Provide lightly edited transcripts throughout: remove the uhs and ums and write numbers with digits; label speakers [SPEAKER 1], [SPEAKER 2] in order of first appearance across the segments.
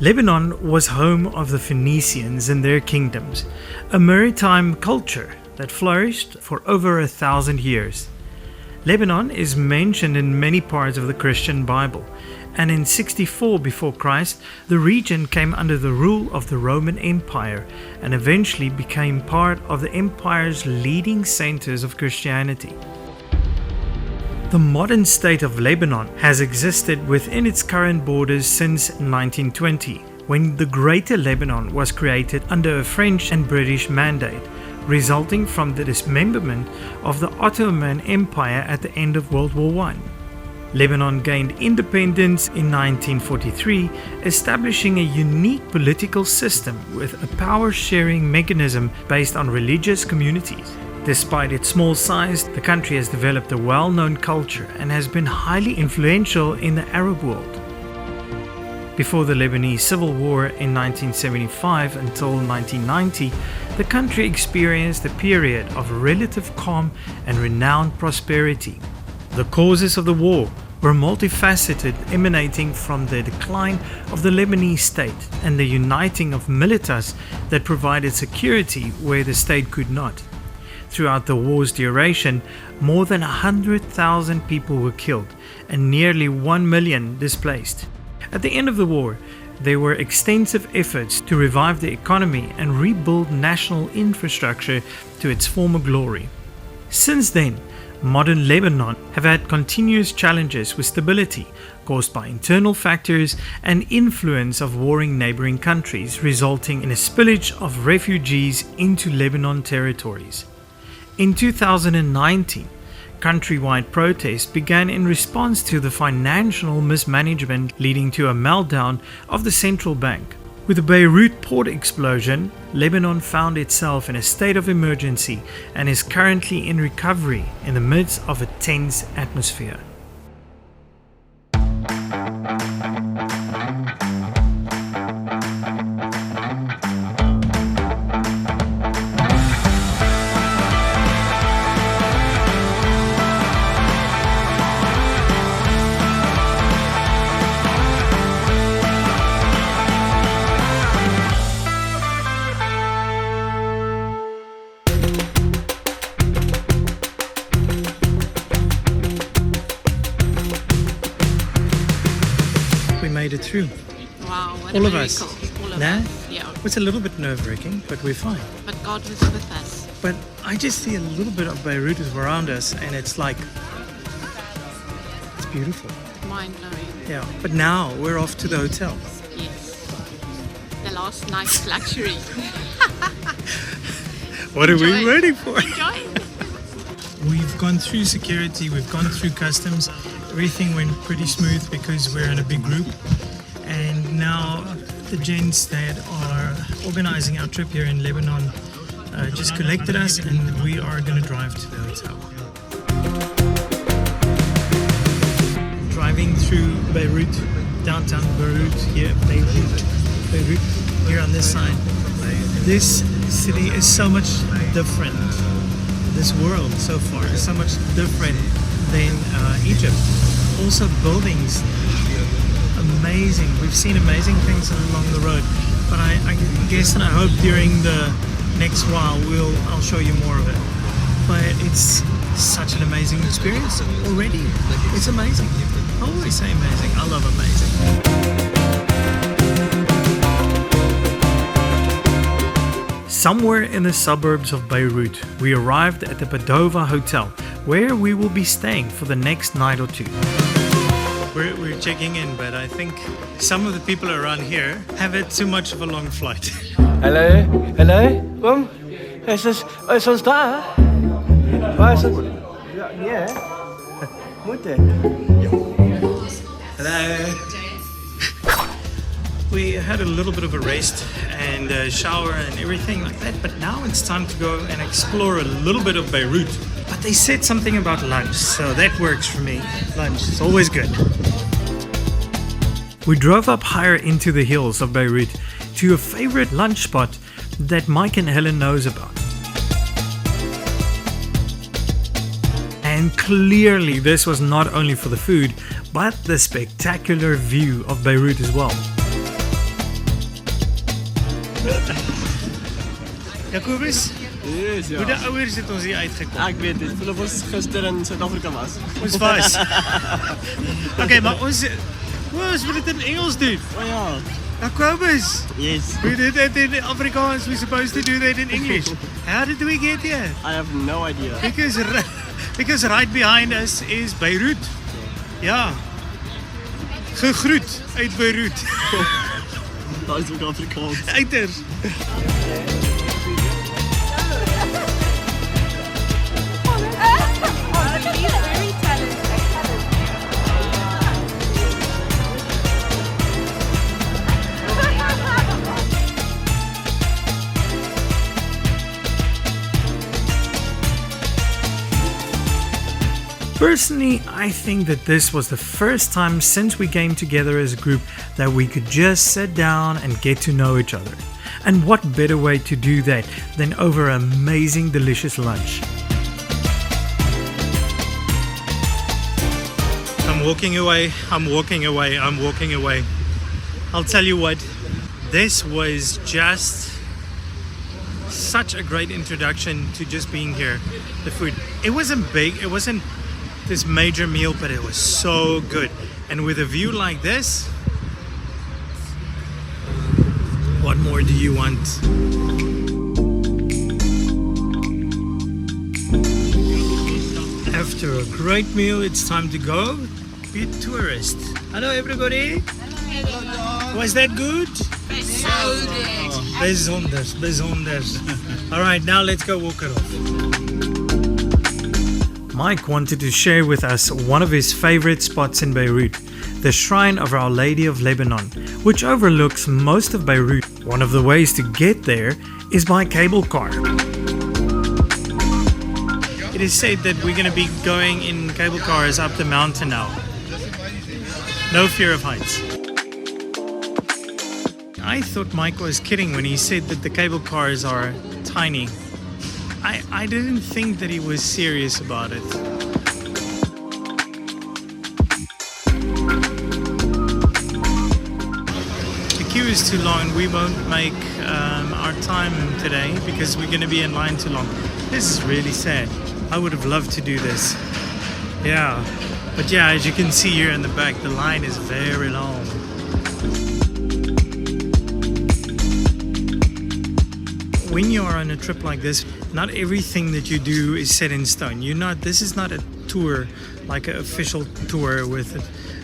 [SPEAKER 1] Lebanon was home of the Phoenicians and their kingdoms, a maritime culture that flourished for over 1,000 years. Lebanon is mentioned in many parts of the Christian Bible, and in 64 before Christ, the region came under the rule of the Roman Empire and eventually became part of the empire's leading centers of Christianity. The modern state of Lebanon has existed within its current borders since 1920, when the Greater Lebanon was created under a French and British mandate, resulting from the dismemberment of the Ottoman Empire at the end of World War I. Lebanon gained independence in 1943, establishing a unique political system with a power-sharing mechanism based on religious communities. Despite its small size, the country has developed a well-known culture and has been highly influential in the Arab world. Before the Lebanese Civil War in 1975 until 1990, the country experienced a period of relative calm and renowned prosperity. The causes of the war were multifaceted, emanating from the decline of the Lebanese state and the uniting of militias that provided security where the state could not. Throughout the war's duration, more than 100,000 people were killed and nearly 1 million displaced. At the end of the war, there were extensive efforts to revive the economy and rebuild national infrastructure to its former glory. Since then, modern Lebanon have had continuous challenges with stability caused by internal factors and influence of warring neighboring countries, resulting in a spillage of refugees into Lebanon territories. In 2019, countrywide protests began in response to the financial mismanagement leading to a meltdown of the central bank. With the Beirut port explosion, Lebanon found itself in a state of emergency and is currently in recovery in the midst of a tense atmosphere. We made it through.
[SPEAKER 2] Wow, what
[SPEAKER 1] All
[SPEAKER 2] a
[SPEAKER 1] of
[SPEAKER 2] miracle.
[SPEAKER 1] us.
[SPEAKER 2] All of
[SPEAKER 1] Nah?
[SPEAKER 2] us. Yeah.
[SPEAKER 1] It's a little bit nerve-wracking, but we're fine.
[SPEAKER 2] But God was with us.
[SPEAKER 1] But I just see a little bit of Beirut around us, and it's like, it's beautiful.
[SPEAKER 2] Mind blowing.
[SPEAKER 1] Yeah. But now we're off to the hotel.
[SPEAKER 2] Yes. The last night's luxury.
[SPEAKER 1] What are we
[SPEAKER 2] Enjoy.
[SPEAKER 1] waiting for?
[SPEAKER 2] Enjoy.
[SPEAKER 1] We've gone through security, we've gone through customs. Everything went pretty smooth because we're in a big group. And now the gents that are organizing our trip here in Lebanon just collected us, and we are going to drive to the hotel. Driving through Beirut, downtown Beirut, Beirut, here on this side. This city is so much different. This world so far is so much different than Egypt. Also buildings, amazing. We've seen amazing things along the road, but I guess and I hope during the next while I'll show you more of it. But it's such an amazing experience already. It's amazing. I always say amazing. I love amazing. Somewhere in the suburbs of Beirut, we arrived at the Padova Hotel, where we will be staying for the next night or two. We're checking in, but I think some of the people around here have had too much of a long flight.
[SPEAKER 3] Hallo? Kom? Is ons daar? Waar is ons? Ja. Moet ik?
[SPEAKER 1] Hello. We had a little bit of a rest and a shower and everything like that, but now it's time to go and explore a little bit of Beirut. But they said something about lunch, so that works for me. Lunch is always good. We drove up higher into the hills of Beirut to a favorite lunch spot that Mike and Helen knows about. And clearly this was not only for the food, but the spectacular view of Beirut as well. Jacobus,
[SPEAKER 3] Yes,
[SPEAKER 1] hoe de ouers het ons hier uitgekom?
[SPEAKER 3] Ek weet dit. Hulle was gister in Suid-Afrika was.
[SPEAKER 1] Ons was. Okay, maar ons moet dit in Engels doen.
[SPEAKER 3] Oh ja.
[SPEAKER 1] Jacobus,
[SPEAKER 3] Yes.
[SPEAKER 1] we did it in Afrikaans. We're supposed to do that in English. How did we get here?
[SPEAKER 3] I have no idea.
[SPEAKER 1] Because right behind us is Beirut. Ja. Gegroet uit Beirut.
[SPEAKER 3] Dat is ook Afrikaans.
[SPEAKER 1] Uiters. Personally, I think that this was the first time since we came together as a group that we could just sit down and get to know each other. And what better way to do that than over an amazing, delicious lunch? I'm walking away. I'll tell you what, this was just such a great introduction to just being here. The food, it wasn't big, it wasn't this major meal, but it was so good. And with a view like this, what more do you want? After a great meal, it's time to go be a tourist. Hello everybody. Hello. Was that good? Besonders. All right, now let's go walk it off. Mike wanted to share with us one of his favorite spots in Beirut, the Shrine of Our Lady of Lebanon, which overlooks most of Beirut. One of the ways to get there is by cable car. It is said that we're going to be going in cable cars up the mountain now. No fear of heights. I thought Mike was kidding when he said that the cable cars are tiny. I didn't think that he was serious about it. The queue is too long. We won't make our time today because we're going to be in line too long. This is really sad. I would have loved to do this. Yeah. But yeah, as you can see here in the back, the line is very long. When you are on a trip like this, not everything that you do is set in stone. This is not a tour, like an official tour with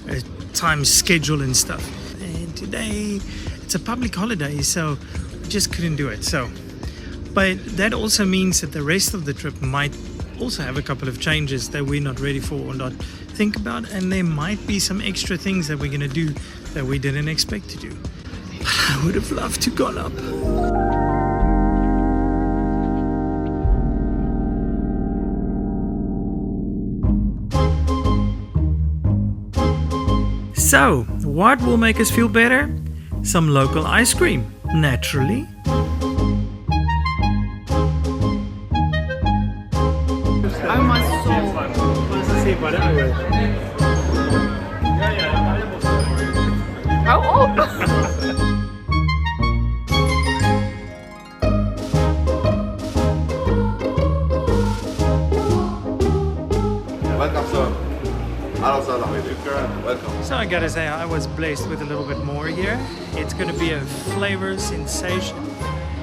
[SPEAKER 1] a time schedule and stuff. And today, it's a public holiday, so we just couldn't do it. But that also means that the rest of the trip might also have a couple of changes that we're not ready for or not think about, and there might be some extra things that we're gonna do that we didn't expect to do. But I would have loved to gone up. So, what will make us feel better? Some local ice cream, naturally.
[SPEAKER 2] Oh my soul.
[SPEAKER 4] Welcome, sir. Welcome.
[SPEAKER 1] So I gotta say, I was blessed with a little bit more here. It's gonna be a flavor sensation.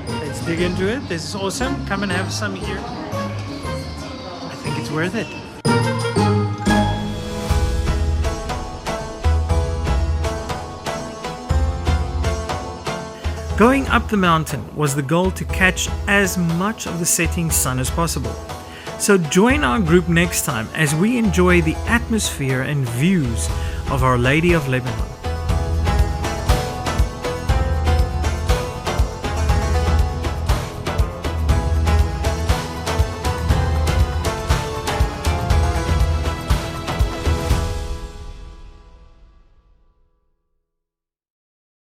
[SPEAKER 1] Let's dig into it. This is awesome. Come and have some here. I think it's worth it. Going up the mountain was the goal to catch as much of the setting sun as possible. So join our group next time as we enjoy the atmosphere and views of Our Lady of Lebanon.